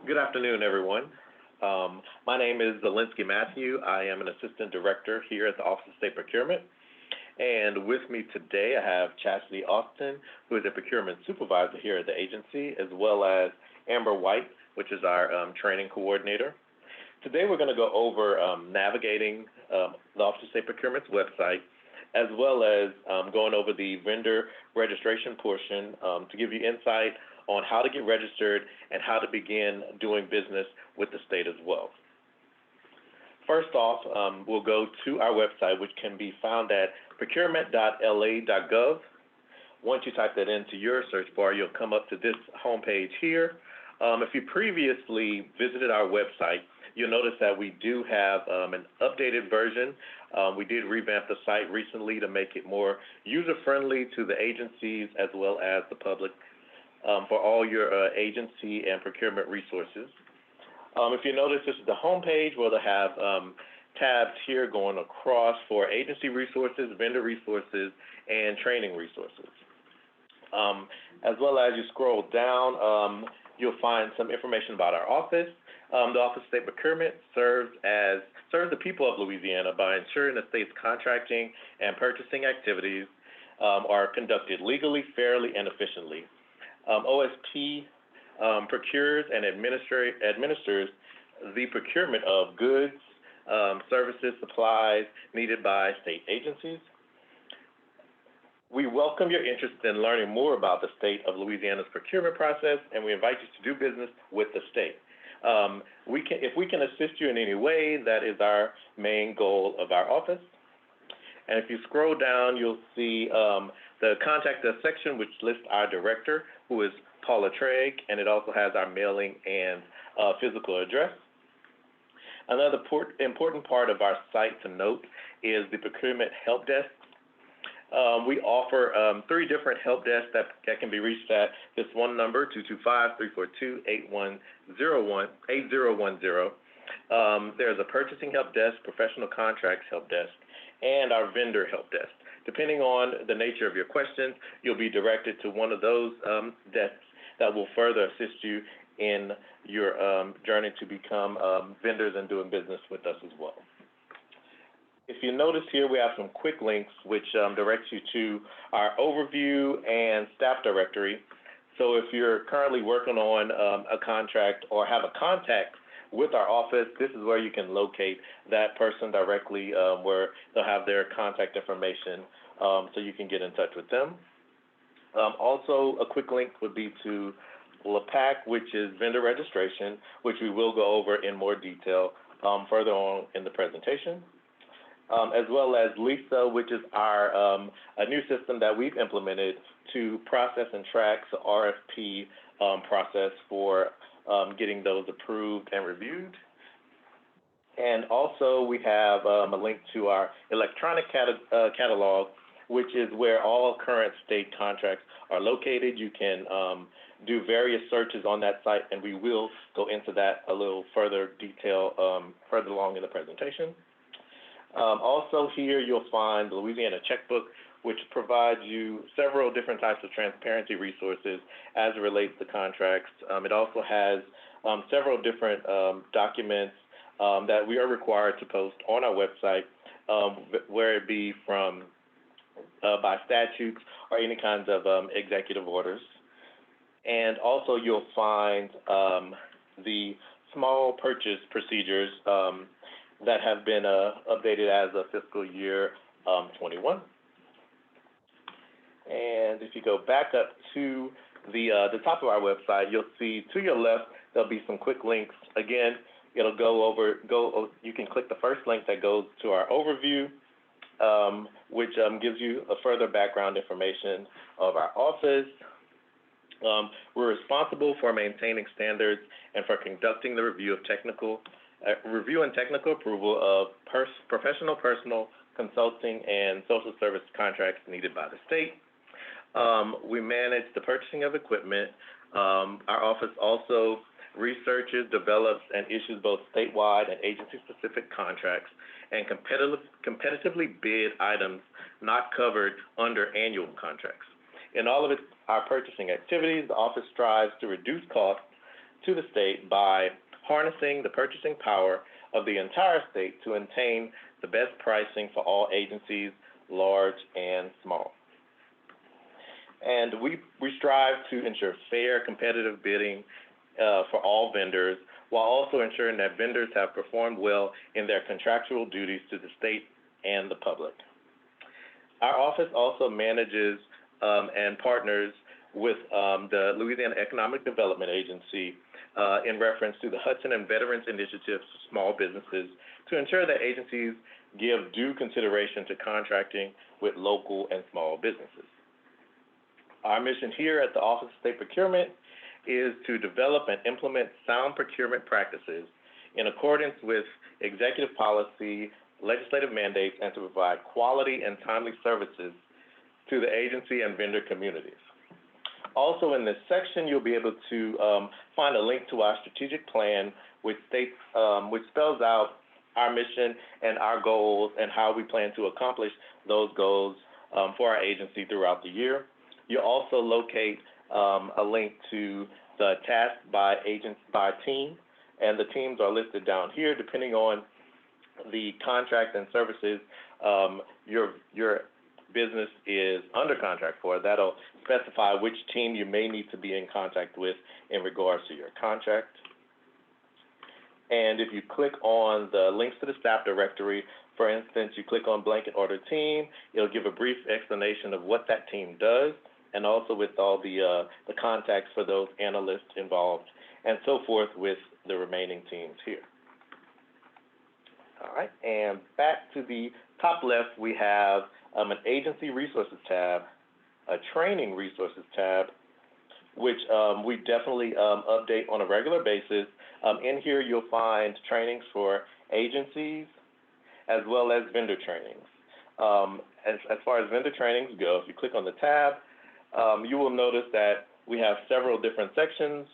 Good afternoon, everyone. My name is Zelinsky Matthew. I am an assistant director here at the Office of State Procurement. And with me today, I have Chastity Austin, who is a procurement supervisor here at the agency, as well as Amber White, which is our training coordinator. Today, we're going to go over navigating the Office of State Procurement's website, as well as going over the vendor registration portion to give you insight on how to get registered and how to begin doing business with the state as well. First off, we'll go to our website, which can be found at procurement.la.gov. Once you type that into your search bar, you'll come up to this homepage here. If you previously visited our website, you'll notice that we do have an updated version. We did revamp the site recently to make it more user-friendly to the agencies as well as the public for all your agency and procurement resources. If you notice, this is the home page where they have tabs here going across for agency resources, vendor resources, and training resources. As well as you scroll down, you'll find some information about our office. The Office of State Procurement serves the people of Louisiana by ensuring the state's contracting and purchasing activities are conducted legally, fairly, and efficiently. OSP procures and administers the procurement of goods, services, supplies needed by state agencies. We welcome your interest in learning more about the state of Louisiana's procurement process, and we invite you to do business with the state. If we can assist you in any way, that is our main goal of our office. And if you scroll down, you'll see the contact us section, which lists our director, who is Paula Trigg, and it also has our mailing and physical address. Another important part of our site to note is the procurement help desk. We offer 3 different help desks that can be reached at this one number, 225-342-8010. There's a purchasing help desk, professional contracts help desk, and our vendor help desk. Depending on the nature of your questions, you'll be directed to one of those desks that will further assist you in your journey to become vendors and doing business with us as well. If you notice here, we have some quick links which direct you to our overview and staff directory. So if you're currently working on a contract or have a contact with our office, this is where you can locate that person directly, where they'll have their contact information so you can get in touch with them. Also, a quick link would be to LAPAC, which is vendor registration, which we will go over in more detail further on in the presentation. As well as LISA, which is our a new system that we've implemented to process and track the RFP process for getting those approved and reviewed. And also we have a link to our electronic catalog, which is where all current state contracts are located. You can do various searches on that site, and we will go into that a little further detail further along in the presentation. Also here you'll find the Louisiana Checkbook, which provides you several different types of transparency resources as it relates to contracts. It also has several different documents that we are required to post on our website, where it be from by statutes or any kinds of executive orders. And also you'll find the small purchase procedures that have been updated as of fiscal year 21. And if you go back up to the top of our website, you'll see to your left there'll be some quick links. Again, it'll you can click the first link that goes to our overview, which gives you a further background information of our office. We're responsible for maintaining standards and for conducting the review and technical approval of professional, personal, consulting, and social service contracts needed by the state. We manage the purchasing of equipment. Our office also researches, develops, and issues both statewide and agency-specific contracts and competitively bid items not covered under annual contracts. In all of our purchasing activities, the office strives to reduce costs to the state by harnessing the purchasing power of the entire state to attain the best pricing for all agencies, large and small. And we strive to ensure fair, competitive bidding for all vendors, while also ensuring that vendors have performed well in their contractual duties to the state and the public. Our office also manages and partners with the Louisiana Economic Development Agency in reference to the Hudson and Veterans Initiative for Small Businesses to ensure that agencies give due consideration to contracting with local and small businesses. Our mission here at the Office of State Procurement is to develop and implement sound procurement practices in accordance with executive policy, legislative mandates, and to provide quality and timely services to the agency and vendor communities. Also in this section, you'll be able to find a link to our strategic plan, which spells out our mission and our goals and how we plan to accomplish those goals for our agency throughout the year. You'll also locate a link to the task by team, and the teams are listed down here depending on the contract and services your business is under contract for. That'll specify which team you may need to be in contact with in regards to your contract. And if you click on the links to the staff directory, for instance, you click on blanket order team, it'll give a brief explanation of what that team does, and also with all the contacts for those analysts involved, and so forth with the remaining teams here. All right, and back to the top left, we have an agency resources tab, a training resources tab, which we definitely update on a regular basis. In here, you'll find trainings for agencies as well as vendor trainings. As far as vendor trainings go, if you click on the tab, you will notice that we have several different sections,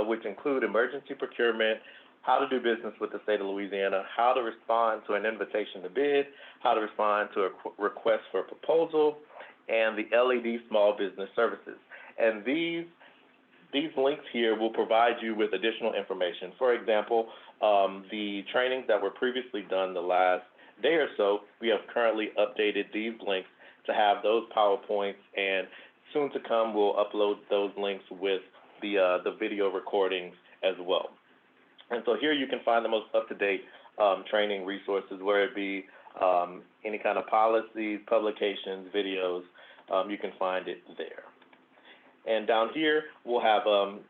which include emergency procurement, how to do business with the state of Louisiana, how to respond to an invitation to bid, how to respond to a request for proposal, and the LED small business services. And these links here will provide you with additional information. For example, the trainings that were previously done the last day or so, we have currently updated these links to have those PowerPoints, and soon to come, we'll upload those links with the video recordings as well. And so here you can find the most up-to-date training resources, whether it be any kind of policies, publications, videos, you can find it there. And down here, we'll have,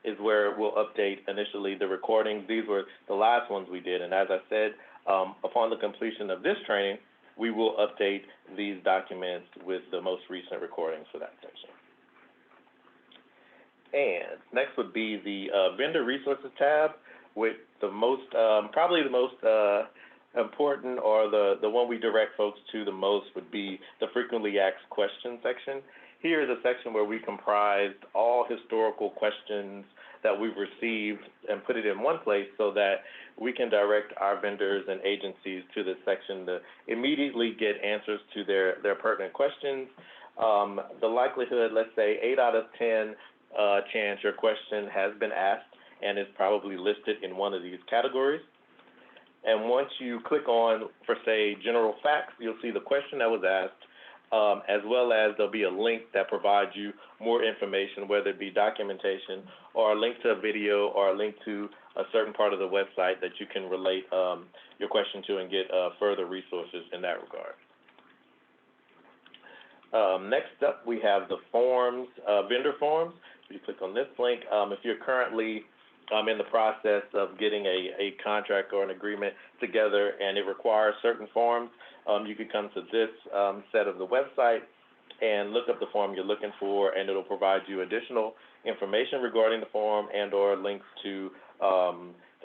is where we'll update initially the recordings. These were the last ones we did, and as I said, upon the completion of this training, we will update these documents with the most recent recordings for that section. And next would be the vendor resources tab, with the most, probably the most important, or the one we direct folks to the most, would be the frequently asked questions section. Here is a section where we comprised all historical questions that we've received and put it in one place so that we can direct our vendors and agencies to this section to immediately get answers to their pertinent questions. The likelihood, let's say 8 out of 10 chance your question has been asked and is probably listed in one of these categories. And once you click on, for say, general facts, you'll see the question that was asked, as well as there'll be a link that provides you more information, whether it be documentation or a link to a video or a link to a certain part of the website that you can relate your question to and get further resources in that regard. Next up, we have the forms, vendor forms. If you click on this link, if you're currently in the process of getting a contract or an agreement together and it requires certain forms, you can come to this set of the website and look up the form you're looking for, and it'll provide you additional information regarding the form and or links to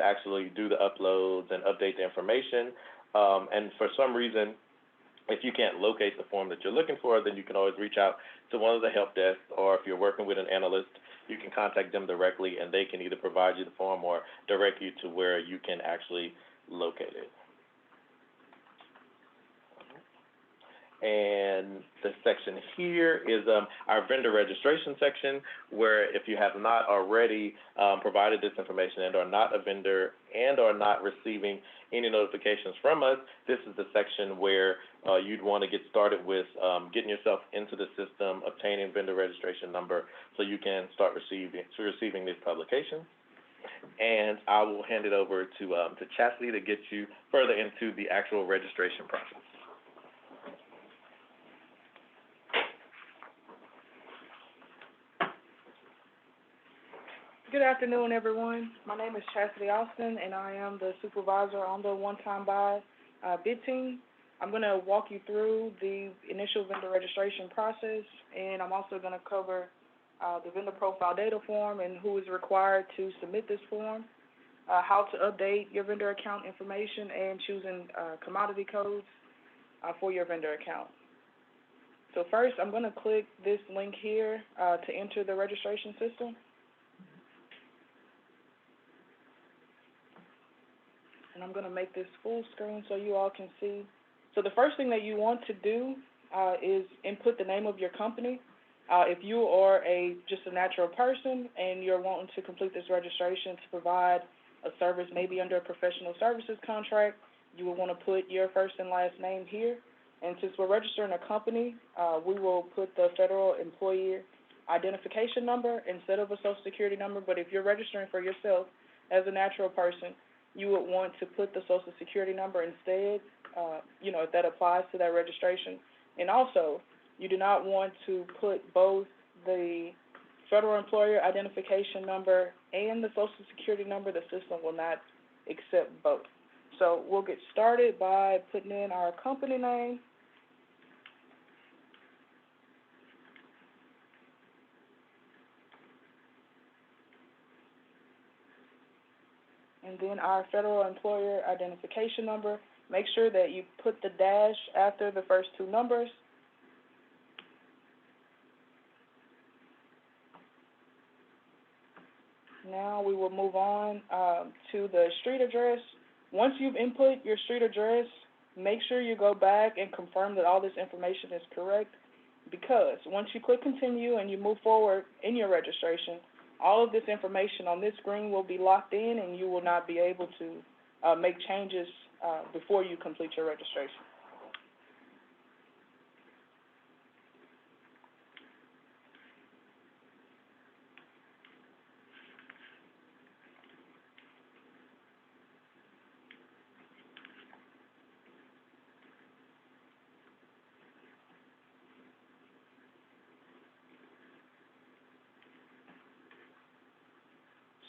actually do the uploads and update the information. And for some reason, if you can't locate the form that you're looking for, then you can always reach out to one of the help desks, or if you're working with an analyst, you can contact them directly and they can either provide you the form or direct you to where you can actually locate it. And the section here is our vendor registration section, where if you have not already provided this information and are not a vendor and are not receiving any notifications from us, this is the section where you'd want to get started with getting yourself into the system, obtaining vendor registration number, so you can start receiving these publications. And I will hand it over to Chastity to get you further into the actual registration process. Good afternoon, everyone. My name is Chastity Austin, and I am the supervisor on the one-time buy bid team. I'm going to walk you through the initial vendor registration process, and I'm also going to cover the vendor profile data form and who is required to submit this form, how to update your vendor account information, and choosing commodity codes for your vendor account. So first, I'm going to click this link here to enter the registration system. And I'm going to make this full screen so you all can see. So the first thing that you want to do is input the name of your company. If you are just a natural person and you're wanting to complete this registration to provide a service maybe under a professional services contract, you will want to put your first and last name here. And since we're registering a company, we will put the federal employee identification number instead of a social security number. But if you're registering for yourself as a natural person, you would want to put the social security number instead, if that applies to that registration. And also, you do not want to put both the federal employer identification number and the social security number. The system will not accept both. So we'll get started by putting in our company name. And then our federal employer identification number. Make sure that you put the dash after the first two numbers. Now we will move on to the street address. Once you've input your street address, make sure you go back and confirm that all this information is correct, because once you click continue and you move forward in your registration, all of this information on this screen will be locked in and you will not be able to make changes before you complete your registration.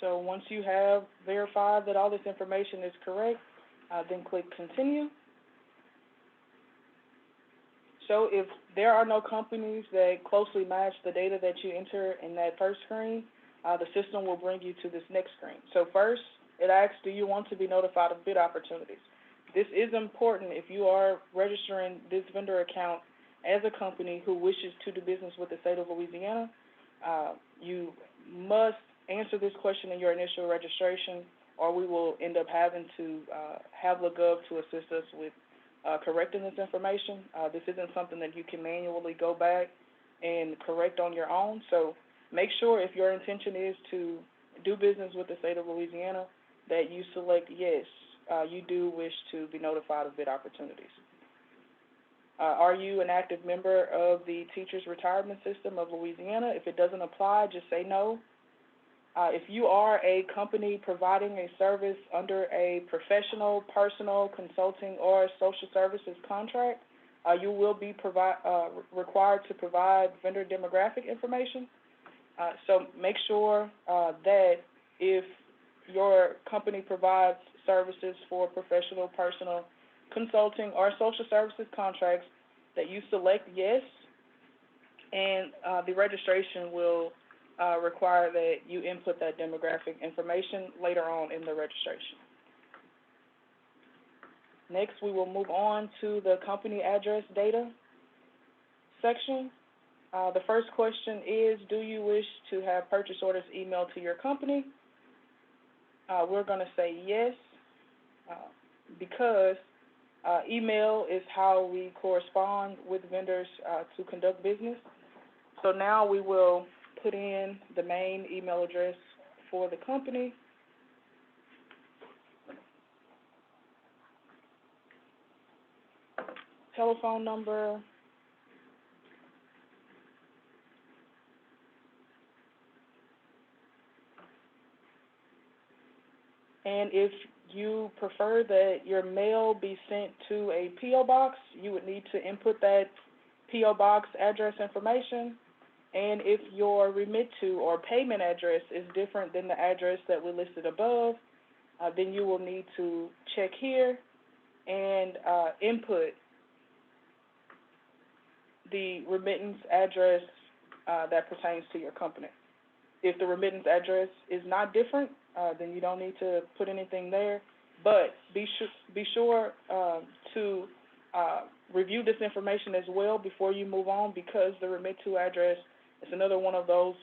So once you have verified that all this information is correct, then click continue. So if there are no companies that closely match the data that you enter in that first screen, the system will bring you to this next screen. So first, it asks, do you want to be notified of bid opportunities? This is important if you are registering this vendor account as a company who wishes to do business with the state of Louisiana. You must answer this question in your initial registration, or we will end up having to have LeGov to assist us with correcting this information. This isn't something that you can manually go back and correct on your own. So make sure, if your intention is to do business with the state of Louisiana, that you select yes, you do wish to be notified of bid opportunities. Are you an active member of the Teachers Retirement System of Louisiana? If it doesn't apply, just say no. If you are a company providing a service under a professional, personal, consulting, or social services contract, you will be required to provide vendor demographic information. So make sure that if your company provides services for professional, personal, consulting, or social services contracts, that you select yes, and the registration will require that you input that demographic information later on in the registration. Next, we will move on to the company address data section. The first question is, do you wish to have purchase orders emailed to your company? We're going to say yes, because Email is how we correspond with vendors to conduct business. So now we will put in the main email address for the company. Telephone number. And if you prefer that your mail be sent to a P.O. box, you would need to input that P.O. box address information. And if your remit to or payment address is different than the address that we listed above, then you will need to check here and input the remittance address that pertains to your company. If the remittance address is not different, then you don't need to put anything there. But be sure to review this information as well before you move on, because the remit to address is another one of those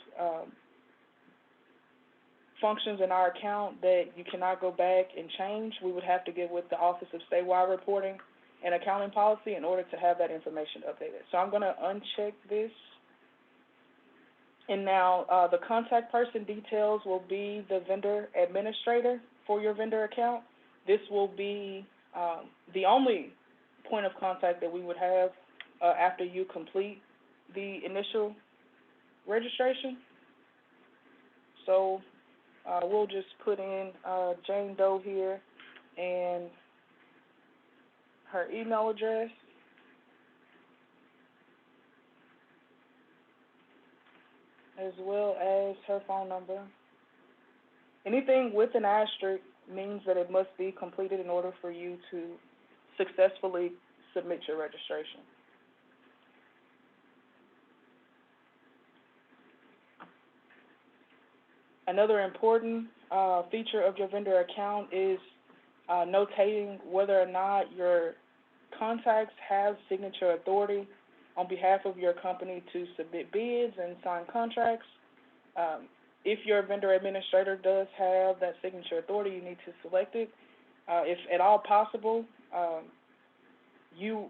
functions in our account that you cannot go back and change. We would have to get with the Office of Statewide Reporting and Accounting Policy in order to have that information updated. So I'm going to uncheck this. And now the contact person details will be the vendor administrator for your vendor account. This will be the only point of contact that we would have after you complete the initial registration. So we'll just put in Jane Doe here and her email address. As well as her phone number. Anything with an asterisk means that it must be completed in order for you to successfully submit your registration. Another important feature of your vendor account is notating whether or not your contacts have signature authority on behalf of your company to submit bids and sign contracts. If your vendor administrator does have that signature authority, you need to select it. If at all possible, you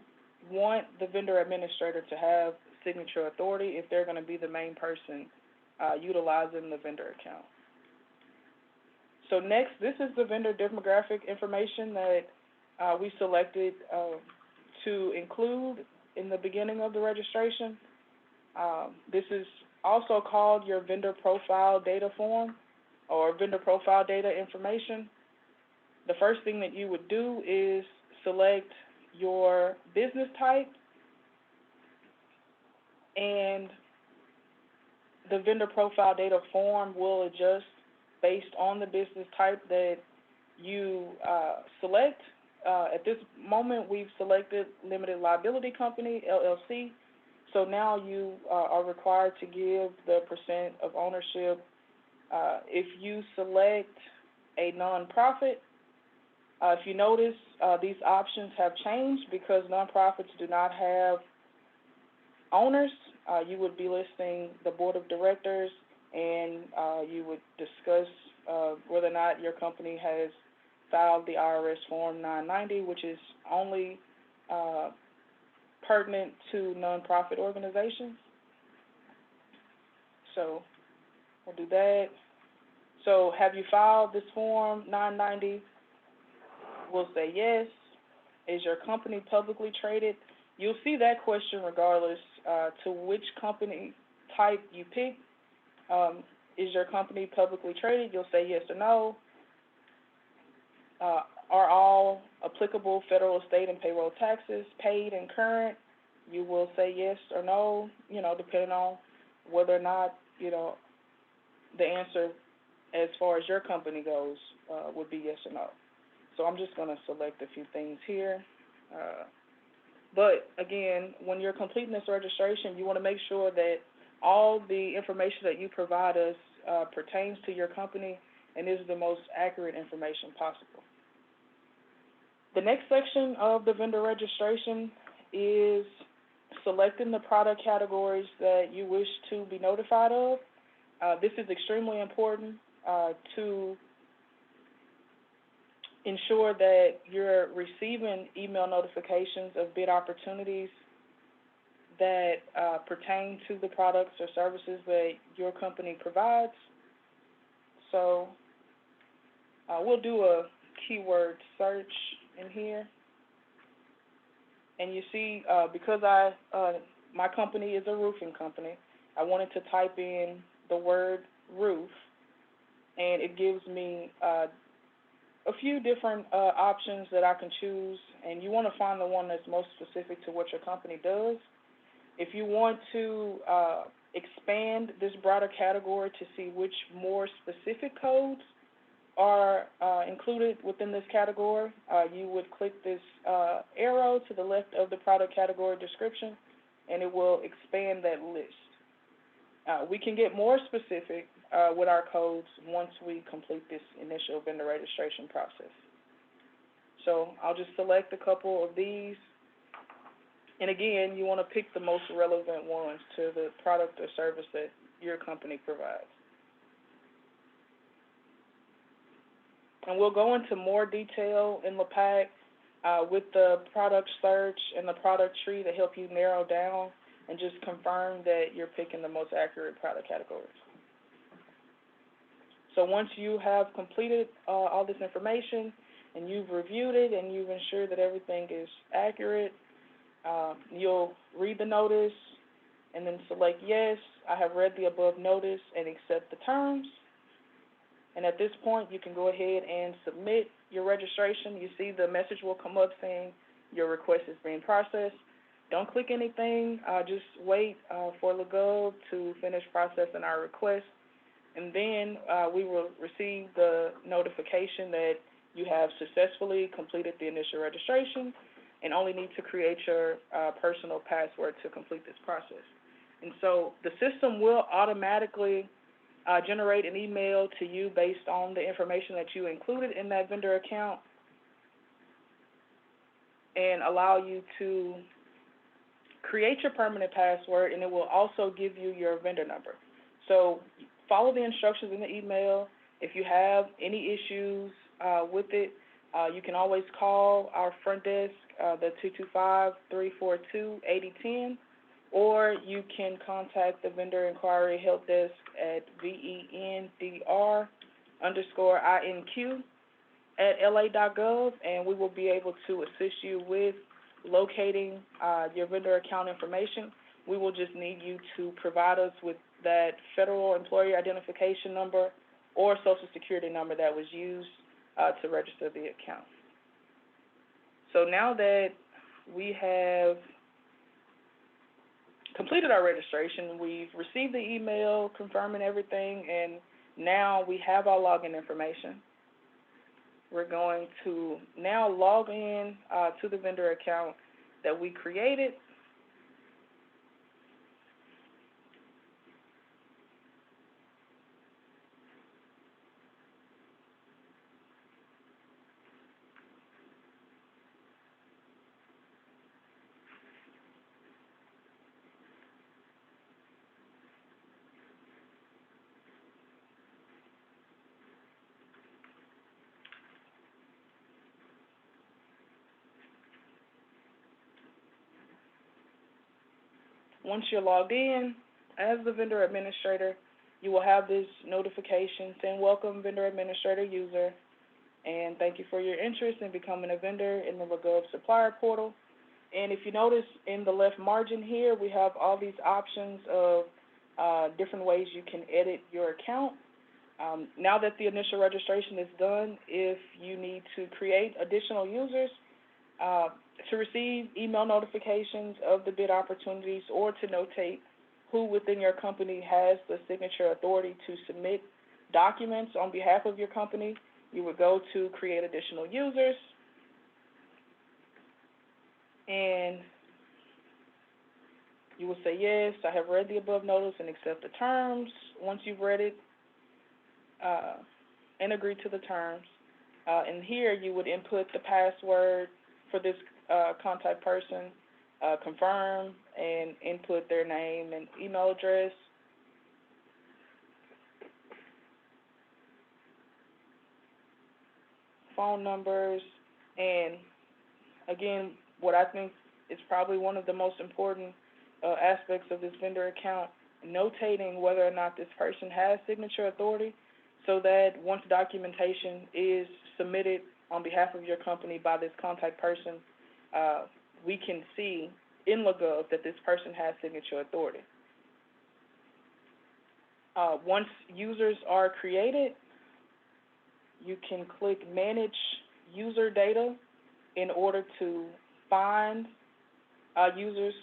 want the vendor administrator to have signature authority if they're going to be the main person utilizing the vendor account. So next, this is the vendor demographic information that we selected to include in the beginning of the registration. This is also called your vendor profile data form or vendor profile data information. The first thing that you would do is select your business type, and the vendor profile data form will adjust based on the business type that you select. At this moment, we've selected Limited Liability Company, LLC. So now you are required to give the percent of ownership. If you select a nonprofit, if you notice, these options have changed because nonprofits do not have owners. You would be listing the board of directors, and you would discuss whether or not your company has filed the IRS Form 990, which is only pertinent to nonprofit organizations. So we'll do that. So have you filed this Form 990? We'll say yes. Is your company publicly traded? You'll see that question regardless to which company type you pick. Is your company publicly traded? You'll say yes or no. Are all applicable federal, state, and payroll taxes paid and current? You will say yes or no, depending on whether or not, the answer as far as your company goes would be yes or no. So I'm just going to select a few things here. But again, when you're completing this registration, you want to make sure that all the information that you provide us pertains to your company and is the most accurate information possible. The next section of the vendor registration is selecting the product categories that you wish to be notified of. This is extremely important to ensure that you're receiving email notifications of bid opportunities that pertain to the products or services that your company provides. So we'll do a keyword search in here. And you see, because my company is a roofing company, I wanted to type in the word roof, and it gives me a few different options that I can choose, and you want to find the one that's most specific to what your company does. If you want to expand this broader category to see which more specific codes are included within this category, you would click this arrow to the left of the product category description, and it will expand that list. We can get more specific with our codes once we complete this initial vendor registration process. So I'll just select a couple of these. And again, you want to pick the most relevant ones to the product or service that your company provides. And we'll go into more detail in LePAC with the product search and the product tree to help you narrow down and just confirm that you're picking the most accurate product categories. So once you have completed all this information and you've reviewed it and you've ensured that everything is accurate, you'll read the notice and then select yes, I have read the above notice and accept the terms. And at this point, you can go ahead and submit your registration. You see the message will come up saying your request is being processed. Don't click anything. Just wait for LeGov to finish processing our request. And then we will receive the notification that you have successfully completed the initial registration and only need to create your personal password to complete this process. And so the system will automatically generate an email to you based on the information that you included in that vendor account and allow you to create your permanent password, and it will also give you your vendor number. So follow the instructions in the email. If you have any issues with it, you can always call our front desk, the 225-342-8010, or you can contact the vendor inquiry help desk at vendr_inq@la.gov, and we will be able to assist you with locating your vendor account information. We will just need you to provide us with that federal employee identification number or social security number that was used to register the account. So now that we have completed our registration, we've received the email confirming everything, and now we have our login information. We're going to now log in to the vendor account that we created. Once you're logged in, as the vendor administrator, you will have this notification saying, "Welcome, vendor administrator user, and thank you for your interest in becoming a vendor in the LeGov supplier portal." And if you notice in the left margin here, we have all these options of different ways you can edit your account. Now that the initial registration is done, if you need to create additional users, to receive email notifications of the bid opportunities or to notate who within your company has the signature authority to submit documents on behalf of your company, you would go to create additional users, and you will say, yes, I have read the above notice and accept the terms. Once you've read it and agree to the terms, and here you would input the password for this contact person, confirm, and input their name and email address. phone numbers, and again, what I think is probably one of the most important aspects of this vendor account, notating whether or not this person has signature authority, so that once documentation is submitted on behalf of your company by this contact person, we can see in LaGov that this person has signature authority. Once users are created, you can click Manage User Data in order to find users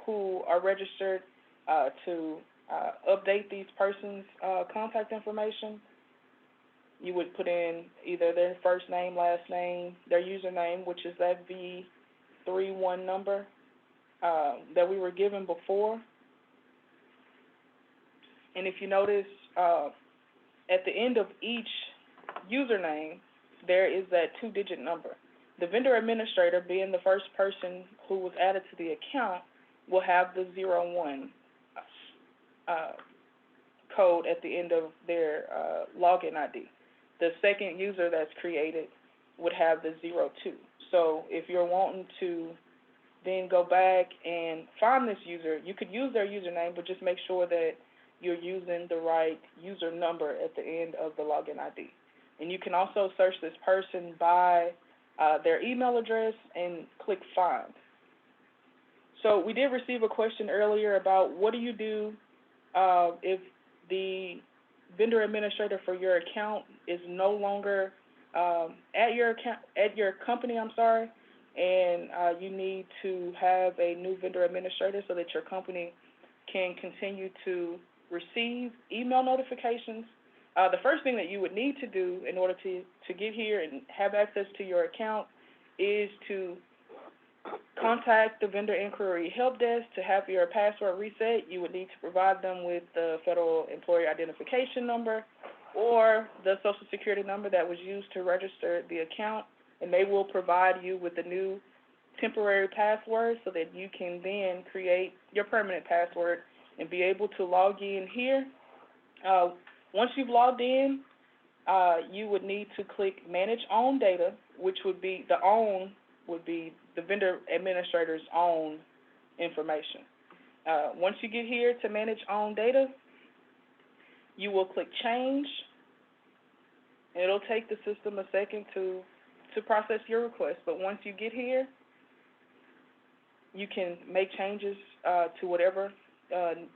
who are registered to update these persons' contact information. You would put in either their first name, last name, their username, which is that V31 number that we were given before. And if you notice, at the end of each username, there is that 2-digit number. The vendor administrator, being the first person who was added to the account, will have the 01 code at the end of their login ID. The second user that's created would have the 02. So if you're wanting to then go back and find this user, you could use their username, but just make sure that you're using the right user number at the end of the login ID. And you can also search this person by their email address and click Find. So we did receive a question earlier about what do you do if the vendor administrator for your account is no longer at your company, and you need to have a new vendor administrator so that your company can continue to receive email notifications. The first thing that you would need to do in order to get here and have access to your account is to contact the Vendor Inquiry Help Desk to have your password reset. You would need to provide them with the Federal Employee Identification Number or the Social Security number that was used to register the account, and they will provide you with a new temporary password so that you can then create your permanent password and be able to log in here. Once you've logged in, you would need to click Manage Own Data, which would be the vendor administrator's own information. Once you get here to Manage Own Data, you will click Change, and it'll take the system a second to process your request. But once you get here, you can make changes to whatever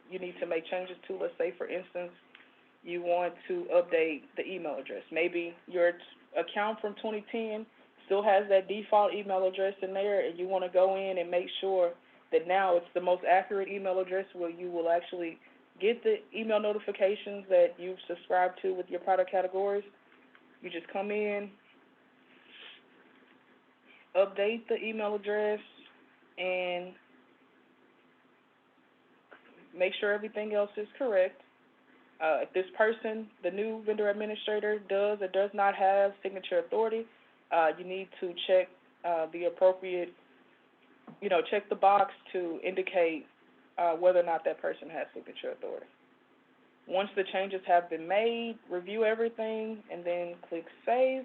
you need to make changes to. Let's say, for instance, you want to update the email address. Maybe your account from 2010 still has that default email address in there, and you want to go in and make sure that now it's the most accurate email address where you will actually get the email notifications that you've subscribed to with your product categories. You just come in, update the email address, and make sure everything else is correct. If this person, the new vendor administrator, does or does not have signature authority, you need to check the appropriate, check the box to indicate whether or not that person has signature authority. Once the changes have been made, review everything, and then click Save.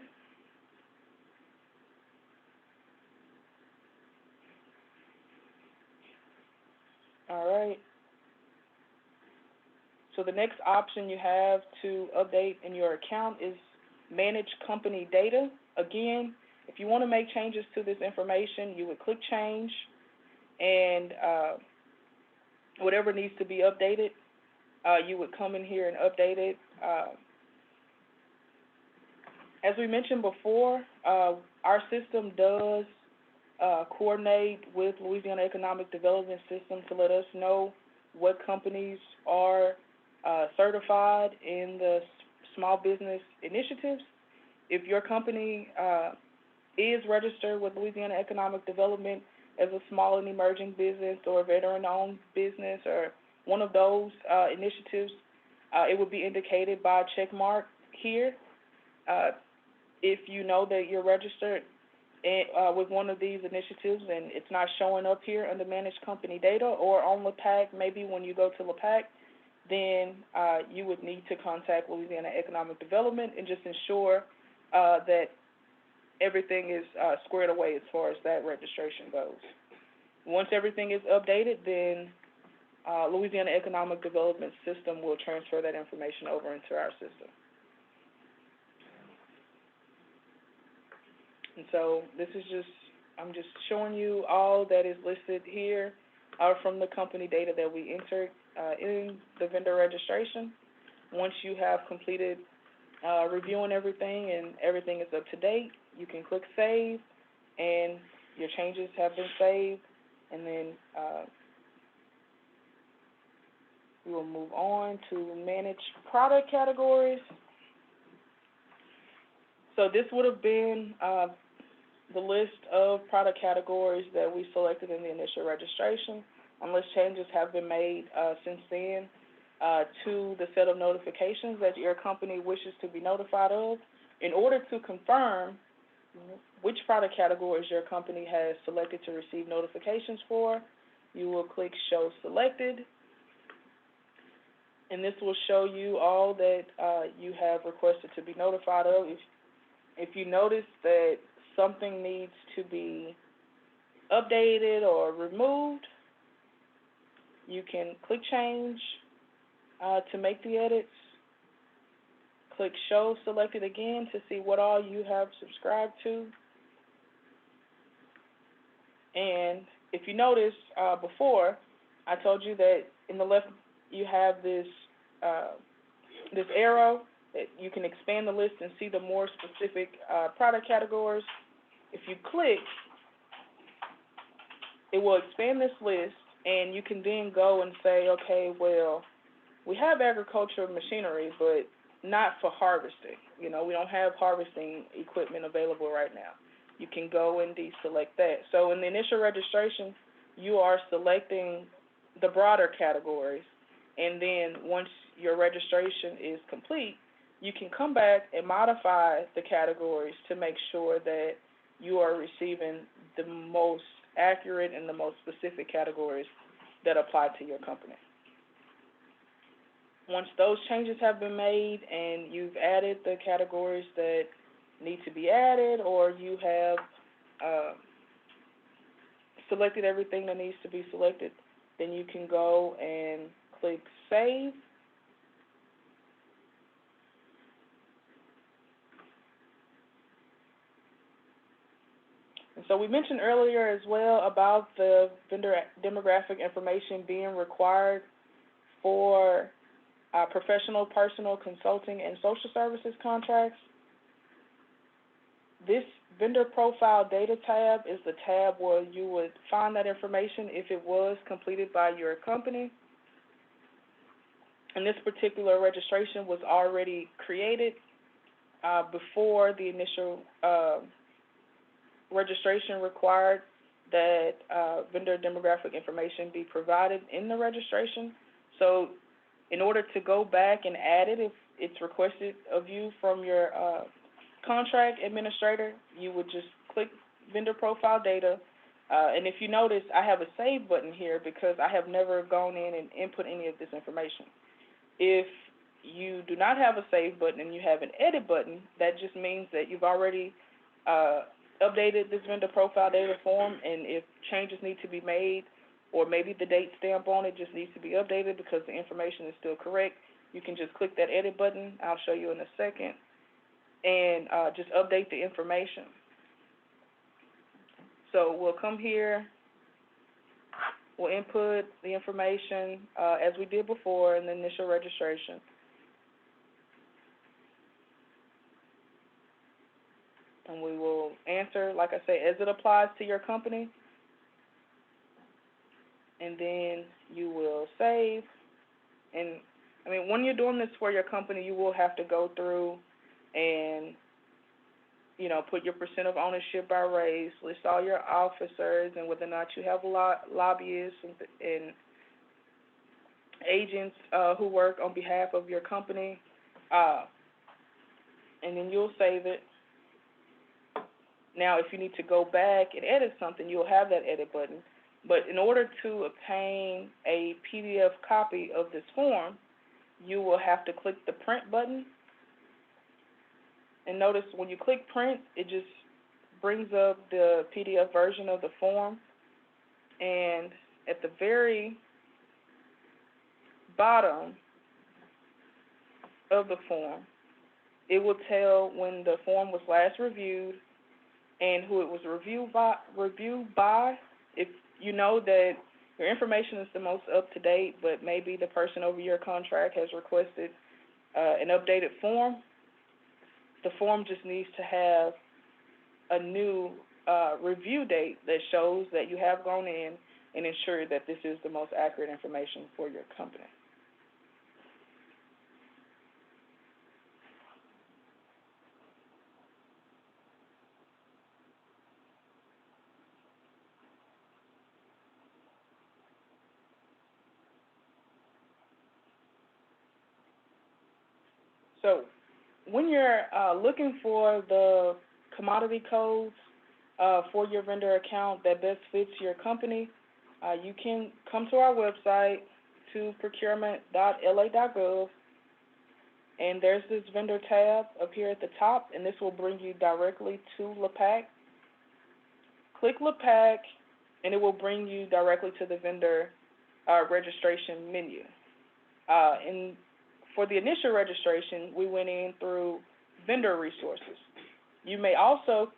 All right. So the next option you have to update in your account is Manage Company Data. Again, if you want to make changes to this information, you would click Change, and whatever needs to be updated, you would come in here and update it. As we mentioned before, our system does coordinate with Louisiana Economic Development System to let us know what companies are certified in the small business initiatives. If your company is registered with Louisiana Economic Development as a small and emerging business or a veteran-owned business or one of those initiatives, it would be indicated by a check mark here. If you know that you're registered with one of these initiatives and it's not showing up here under Managed Company Data or on LAPAC, maybe when you go to LAPAC, then you would need to contact Louisiana Economic Development and just ensure that everything is squared away as far as that registration goes. Once everything is updated, then Louisiana Economic Development System will transfer that information over into our system. And so this is I'm just showing you all that is listed here from the company data that we entered in the vendor registration. Once you have completed reviewing everything and everything is up to date, you can click Save, and your changes have been saved, and then we will move on to Manage Product Categories. So this would have been the list of product categories that we selected in the initial registration, unless changes have been made since then to the set of notifications that your company wishes to be notified of. In order to confirm which product categories your company has selected to receive notifications for, you will click Show Selected, and this will show you all that you have requested to be notified of. If you notice that something needs to be updated or removed, you can click Change to make the edits. Click Show Selected again to see what all you have subscribed to. And if you notice before, I told you that in the left you have this this arrow that you can expand the list and see the more specific product categories. If you click, it will expand this list, and you can then go and say, okay, well, we have agricultural machinery, but not for harvesting. You know, we don't have harvesting equipment available right now. You can go and deselect that. So in the initial registration, you are selecting the broader categories, and then once your registration is complete, you can come back and modify the categories to make sure that you are receiving the most accurate and the most specific categories that apply to your company. Once those changes have been made and you've added the categories that need to be added, or you have selected everything that needs to be selected, then you can go and click Save. And so we mentioned earlier as well about the vendor demographic information being required for professional, personal, consulting, and social services contracts. This vendor profile data tab is the tab where you would find that information if it was completed by your company. And this particular registration was already created before the initial registration required that vendor demographic information be provided in the registration. So in order to go back and add it, if it's requested of you from your contract administrator, you would just click vendor profile data. And if you notice, I have a save button here because I have never gone in and input any of this information. If you do not have a save button and you have an edit button, that just means that you've already updated this vendor profile data form, and if changes need to be made, or maybe the date stamp on it just needs to be updated because the information is still correct, you can just click that edit button. I'll show you in a second, and just update the information. So we'll come here, we'll input the information as we did before in the initial registration. And we will answer, like I say, as it applies to your company. And then you will save. And, I mean, when you're doing this for your company, you will have to go through and, you know, put your percent of ownership by race, list all your officers, and whether or not you have lobbyists and agents who work on behalf of your company. And then you'll save it. Now, if you need to go back and edit something, you'll have that edit button. But in order to obtain a PDF copy of this form, you will have to click the print button. And notice when you click print, it just brings up the PDF version of the form, and at the very bottom of the form, it will tell when the form was last reviewed and who it was reviewed by. If you know that your information is the most up to date, but maybe the person over your contract has requested an updated form, the form just needs to have a new review date that shows that you have gone in and ensured that this is the most accurate information for your company. So when you're looking for the commodity codes for your vendor account that best fits your company, you can come to our website, to procurement.la.gov, and there's this vendor tab up here at the top, and this will bring you directly to LAPAC. Click LAPAC, and it will bring you directly to the vendor registration menu. And for the initial registration, we went in through vendor resources. You may also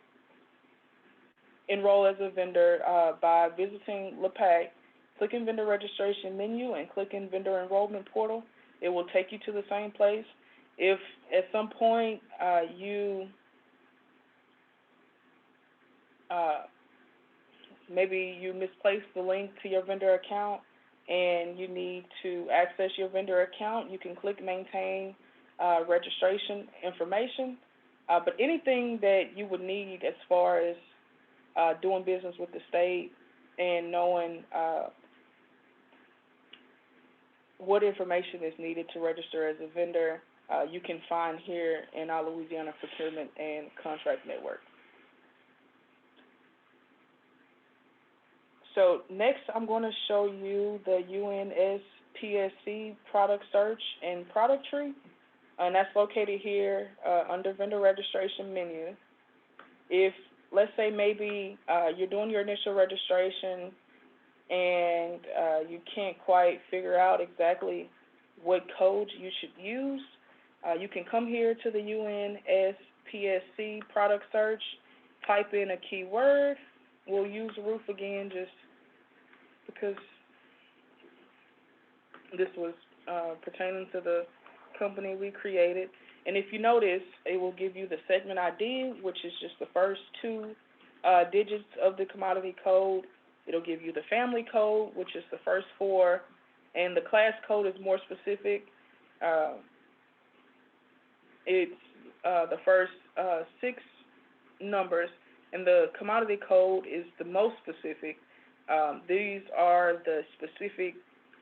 enroll as a vendor by visiting LAPAC, clicking vendor registration menu, and clicking vendor enrollment portal. It will take you to the same place. If at some point maybe you misplaced the link to your vendor account and you need to access your vendor account, you can click maintain registration information. But anything that you would need as far as doing business with the state and knowing what information is needed to register as a vendor, you can find here in our Louisiana Procurement and Contract Network. So next, I'm going to show you the UNSPSC product search and product tree, and that's located here under vendor registration menu. If, let's say, maybe you're doing your initial registration and you can't quite figure out exactly what code you should use, you can come here to the UNSPSC product search, type in a keyword. We'll use roof again just because this was pertaining to the company we created. And if you notice, it will give you the segment ID, which is just the first two digits of the commodity code. It'll give you the family code, which is the first four, and the class code is more specific. It's the first six numbers, and the commodity code is the most specific. These are the specific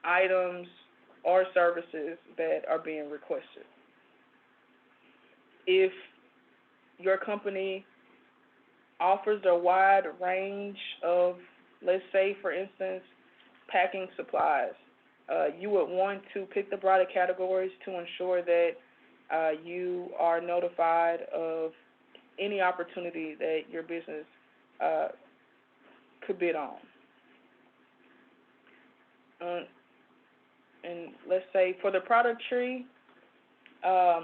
items or services that are being requested. If your company offers a wide range of, let's say, for instance, packing supplies, you would want to pick the broader categories to ensure that you are notified of any opportunity that your business could bid on. And let's say for the product tree,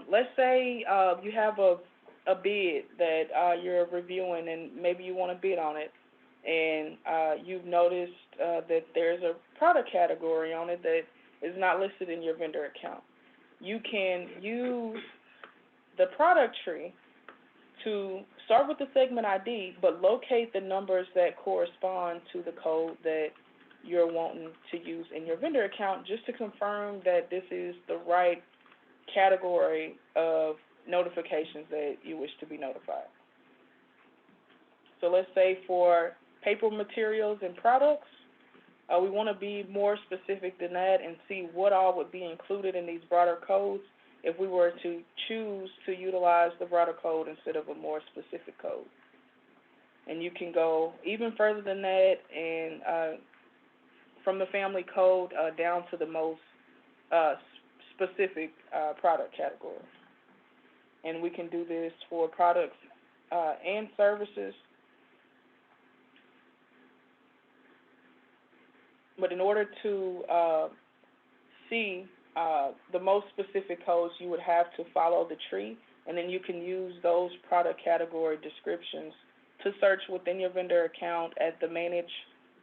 let's say you have a bid that you're reviewing and maybe you want to bid on it, and you've noticed that there's a product category on it that is not listed in your vendor account. You can use the product tree to start with the segment ID, but locate the numbers that correspond to the code that you're wanting to use in your vendor account, just to confirm that this is the right category of notifications that you wish to be notified. So let's say for paper materials and products, we want to be more specific than that and see what all would be included in these broader codes if we were to choose to utilize the broader code instead of a more specific code. And you can go even further than that, and from the family code down to the most specific product category. And we can do this for products and services But in order to see the most specific codes, you would have to follow the tree, and then you can use those product category descriptions to search within your vendor account at the Manage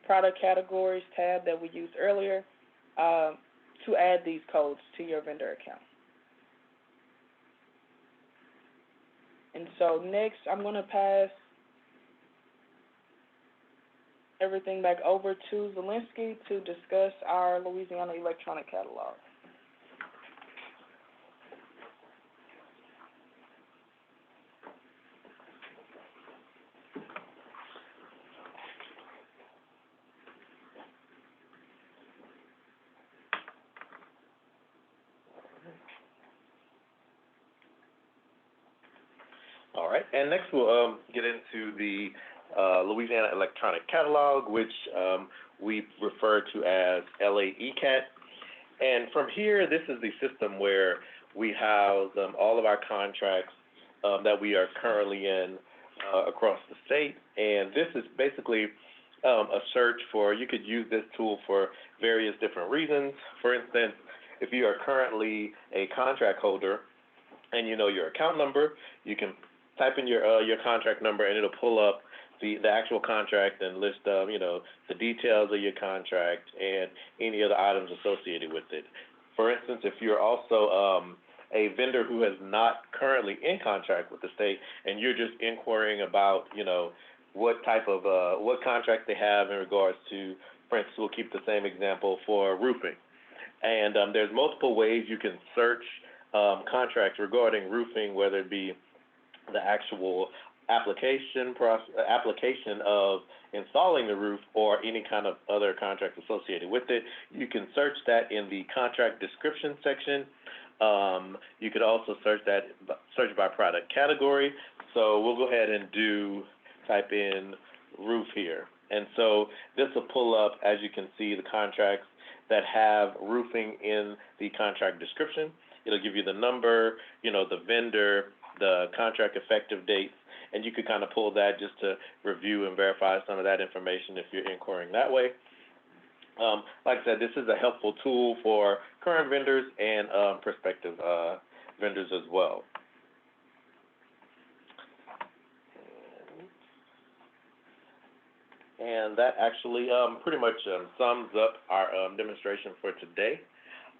Product Categories tab that we used earlier to add these codes to your vendor account. And so next, I'm going to pass everything back over to Zelensky to discuss our Louisiana Electronic Catalog. All right, and next we'll get into the Louisiana Electronic Catalog, which we refer to as LAECAT. And from here, this is the system where we house all of our contracts that we are currently in across the state. And this is basically a search for, you could use this tool for various different reasons. For instance, if you are currently a contract holder and you know your account number, you can type in your contract number and it'll pull up the actual contract and list the details of your contract and any other items associated with it. For instance, if you're also a vendor who is not currently in contract with the state and you're just inquiring about, what type of what contract they have in regards to, for instance, we'll keep the same example for roofing. And there's multiple ways you can search contracts regarding roofing, whether it be the actual application of installing the roof or any kind of other contract associated with it. You can search that in the contract description section. You could also search by product category. So we'll go ahead and type in roof here. And so this will pull up, as you can see, the contracts that have roofing in the contract description. It'll give you the number, the vendor, the contract effective dates, and you could kind of pull that just to review and verify some of that information if you're inquiring that way. Like I said, this is a helpful tool for current vendors and prospective vendors as well. And that actually pretty much sums up our demonstration for today.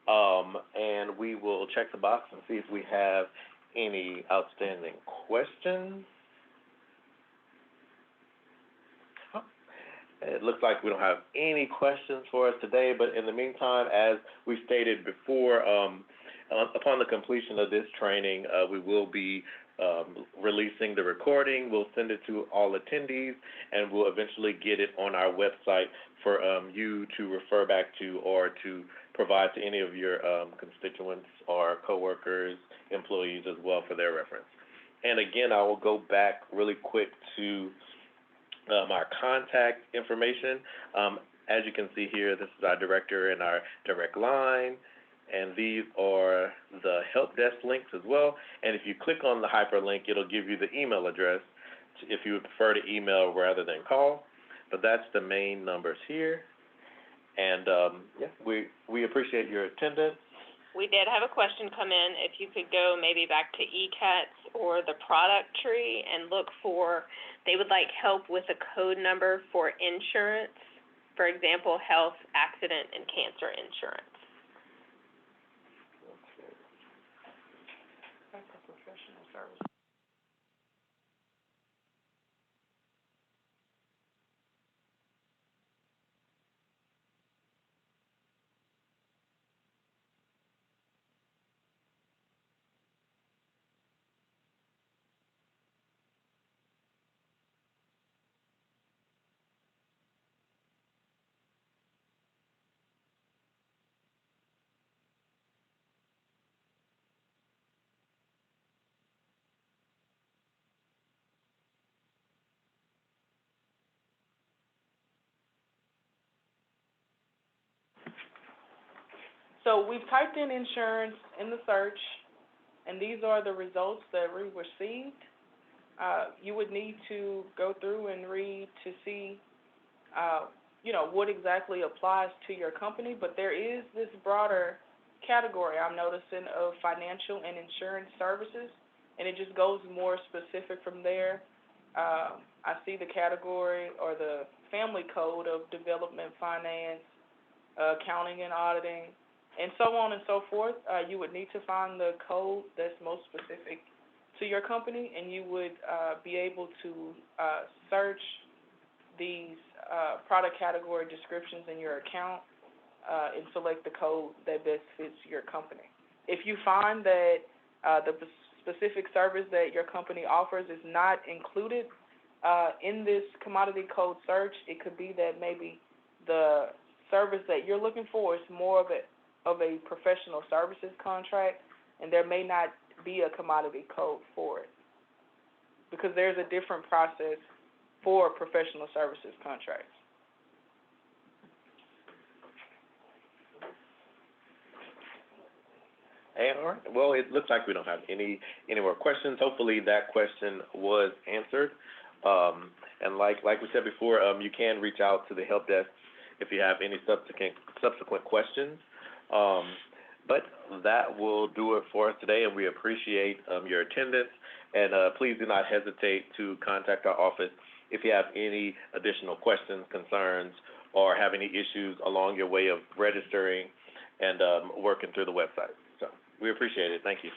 And we will check the box and see if we have any outstanding questions. It looks like we don't have any questions for us today, but in the meantime, as we stated before, upon the completion of this training, we will be releasing the recording. We'll send it to all attendees, and we'll eventually get it on our website for you to refer back to or to provide to any of your constituents or coworkers, employees as well for their reference. And again, I will go back really quick to our contact information. As you can see here, this is our director and our direct line, and these are the help desk links as well. And if you click on the hyperlink, it'll give you the email address if you would prefer to email rather than call. But that's the main numbers here. And we appreciate your attendance. We did have a question come in. If you could go maybe back to ECATS or the product tree and look for, they would like help with a code number for insurance, for example, health, accident, and cancer insurance. Professional service. So we've typed in insurance in the search, and these are the results that we received. You would need to go through and read to see what exactly applies to your company, but there is this broader category I'm noticing of financial and insurance services, and it just goes more specific from there. I see the category or the family code of development finance, accounting and auditing, and so on and so forth. You would need to find the code that's most specific to your company, and you would be able to search these product category descriptions in your account and select the code that best fits your company. If you find that the specific service that your company offers is not included in this commodity code search, it could be that maybe the service that you're looking for is more of a professional services contract, and there may not be a commodity code for it, because there's a different process for professional services contracts. All right. Well, it looks like we don't have any more questions. Hopefully that question was answered. And like we said before, you can reach out to the help desk if you have any subsequent questions. But that will do it for us today, and we appreciate your attendance. And please do not hesitate to contact our office if you have any additional questions, concerns, or have any issues along your way of registering and working through the website. So we appreciate it. Thank you.